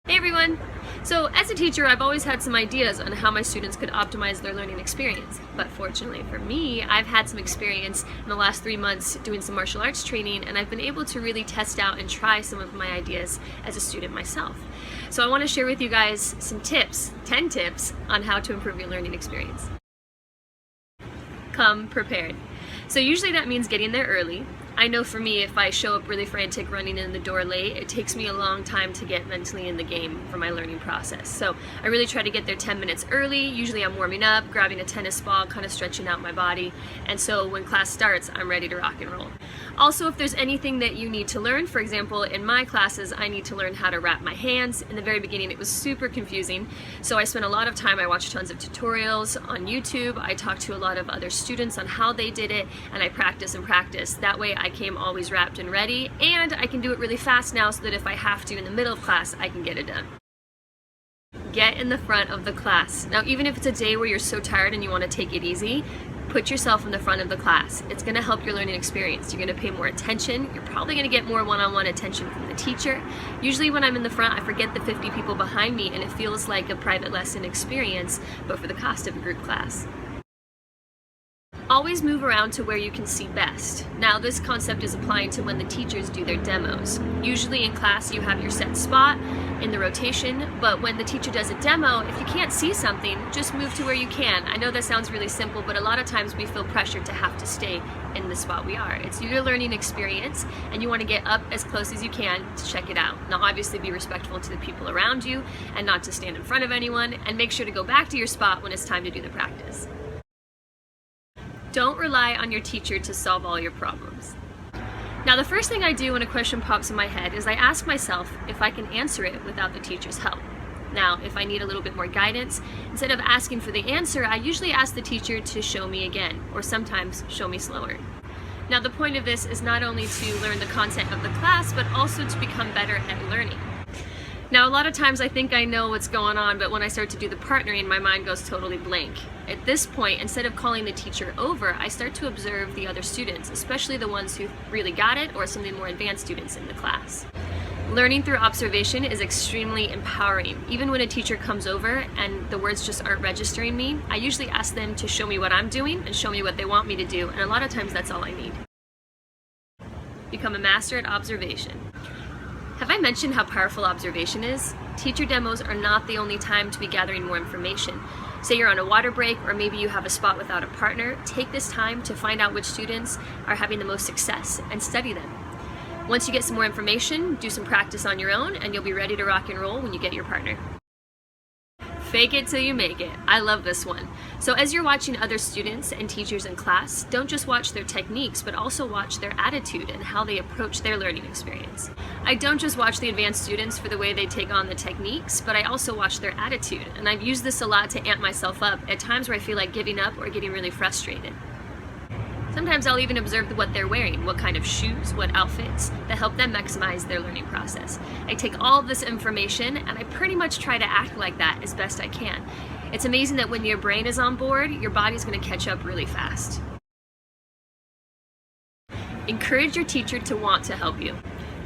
Hey everyone! So as a teacher, I've always had some ideas on how my students could optimize their learning experience. But fortunately for me, I've had some experience in the last 3 months doing some martial arts training, and I've been able to really test out and try some of my ideas as a student myself. So I want to share with you guys some tips, 10 tips, on how to improve your learning experience. Come prepared. So usually that means getting there early. I know for me, if I show up really frantic running in the door late, it takes me a long time to get mentally in the game for my learning process. So I really try to get there 10 minutes early. Usually I'm warming up, grabbing a tennis ball, kind of stretching out my body. And so when class starts, I'm ready to rock and roll. Also, if there's anything that you need to learn, for example, in my classes, I need to learn how to wrap my hands. In the very beginning, it was super confusing. So I spent a lot of time, I watched tons of tutorials on YouTube. I talked to a lot of other students on how they did it, and I practice and practice. That way I came always wrapped and ready, and I can do it really fast now so that if I have to in the middle of class, I can get it done. Get in the front of the class. Now, even if it's a day where you're so tired and you want to take it easy, put yourself in the front of the class. It's going to help your learning experience. You're going to pay more attention. You're probably going to get more one-on-one attention from the teacher. Usually when I'm in the front, I forget the 50 people behind me, and it feels like a private lesson experience, but for the cost of a group class. Always move around to where you can see best. Now, this concept is applying to when the teachers do their demos. Usually in class you have your set spot in the rotation, but when the teacher does a demo, if you can't see something, just move to where you can. I know that sounds really simple, but a lot of times we feel pressured to have to stay in the spot we are. It's your learning experience, and you want to get up as close as you can to check it out. Now, obviously be respectful to the people around you and not to stand in front of anyone, and make sure to go back to your spot when it's time to do the practice. Don't rely on your teacher to solve all your problems. Now, the first thing I do when a question pops in my head is I ask myself if I can answer it without the teacher's help. Now, if I need a little bit more guidance, instead of asking for the answer, I usually ask the teacher to show me again, or sometimes show me slower. Now, the point of this is not only to learn the content of the class, but also to become better at learning. Now, a lot of times I think I know what's going on, but when I start to do the partnering, my mind goes totally blank. At this point, instead of calling the teacher over, I start to observe the other students, especially the ones who really got it, or some of the more advanced students in the class. Learning through observation is extremely empowering. Even when a teacher comes over and the words just aren't registering me, I usually ask them to show me what I'm doing and show me what they want me to do, and a lot of times that's all I need. Become a master at observation. Have I mentioned how powerful observation is? Teacher demos are not the only time to be gathering more information. Say you're on a water break, or maybe you have a spot without a partner. Take this time to find out which students are having the most success and study them. Once you get some more information, do some practice on your own, and you'll be ready to rock and roll when you get your partner. Fake it till you make it. I love this one. So as you're watching other students and teachers in class, don't just watch their techniques, but also watch their attitude and how they approach their learning experience. I don't just watch the advanced students for the way they take on the techniques, but I also watch their attitude. And I've used this a lot to amp myself up at times where I feel like giving up or getting really frustrated. Sometimes I'll even observe what they're wearing, what kind of shoes, what outfits, that help them maximize their learning process. I take all of this information and I pretty much try to act like that as best I can. It's amazing that when your brain is on board, your body's going to catch up really fast. Encourage your teacher to want to help you.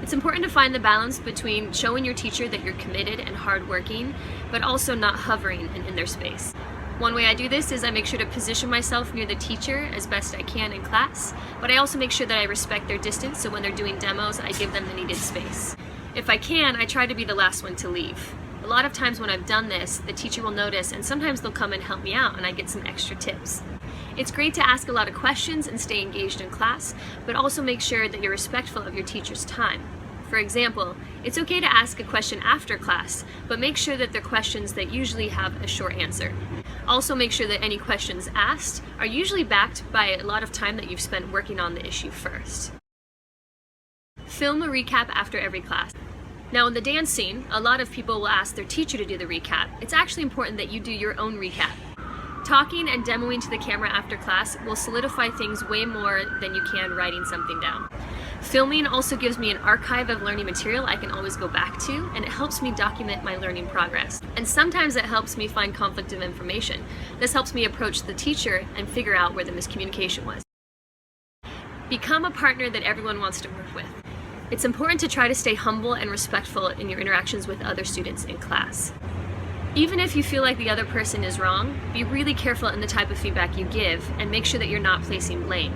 It's important to find the balance between showing your teacher that you're committed and hardworking, but also not hovering in their space. One way I do this is I make sure to position myself near the teacher as best I can in class, but I also make sure that I respect their distance, so when they're doing demos, I give them the needed space. If I can, I try to be the last one to leave. A lot of times when I've done this, the teacher will notice, and sometimes they'll come and help me out, and I get some extra tips. It's great to ask a lot of questions and stay engaged in class, but also make sure that you're respectful of your teacher's time. For example, it's okay to ask a question after class, but make sure that they're questions that usually have a short answer. Also make sure that any questions asked are usually backed by a lot of time that you've spent working on the issue first. Film a recap after every class. Now, in the dance scene, a lot of people will ask their teacher to do the recap. It's actually important that you do your own recap. Talking and demoing to the camera after class will solidify things way more than you can writing something down. Filming also gives me an archive of learning material I can always go back to, and it helps me document my learning progress. And sometimes it helps me find conflict of information. This helps me approach the teacher and figure out where the miscommunication was. Become a partner that everyone wants to work with. It's important to try to stay humble and respectful in your interactions with other students in class. Even if you feel like the other person is wrong, be really careful in the type of feedback you give and make sure that you're not placing blame.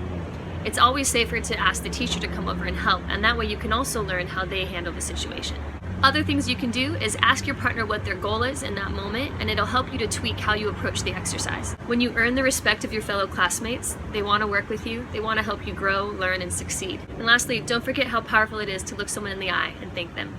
It's always safer to ask the teacher to come over and help, and that way you can also learn how they handle the situation. Other things you can do is ask your partner what their goal is in that moment, and it'll help you to tweak how you approach the exercise. When you earn the respect of your fellow classmates, they want to work with you, they want to help you grow, learn, and succeed. And lastly, don't forget how powerful it is to look someone in the eye and thank them.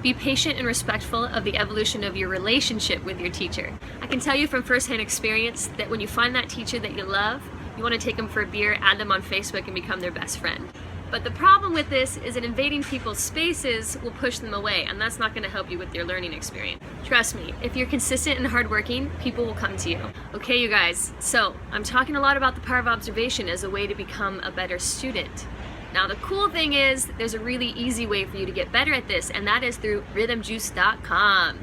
Be patient and respectful of the evolution of your relationship with your teacher. I can tell you from firsthand experience that when you find that teacher that you love, you want to take them for a beer, add them on Facebook, and become their best friend. But the problem with this is that invading people's spaces will push them away, and that's not going to help you with your learning experience. Trust me, if you're consistent and hardworking, people will come to you. Okay, you guys, so I'm talking a lot about the power of observation as a way to become a better student. Now the cool thing is, there's a really easy way for you to get better at this, and that is through rhythmjuice.com.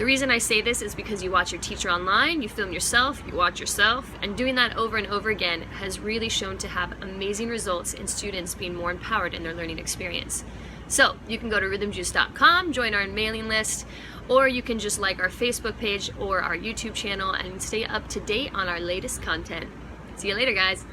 The reason I say this is because you watch your teacher online, you film yourself, you watch yourself, and doing that over and over again has really shown to have amazing results in students being more empowered in their learning experience. So you can go to rhythmjuice.com, join our mailing list, or you can just like our Facebook page or our YouTube channel and stay up to date on our latest content. See you later, guys.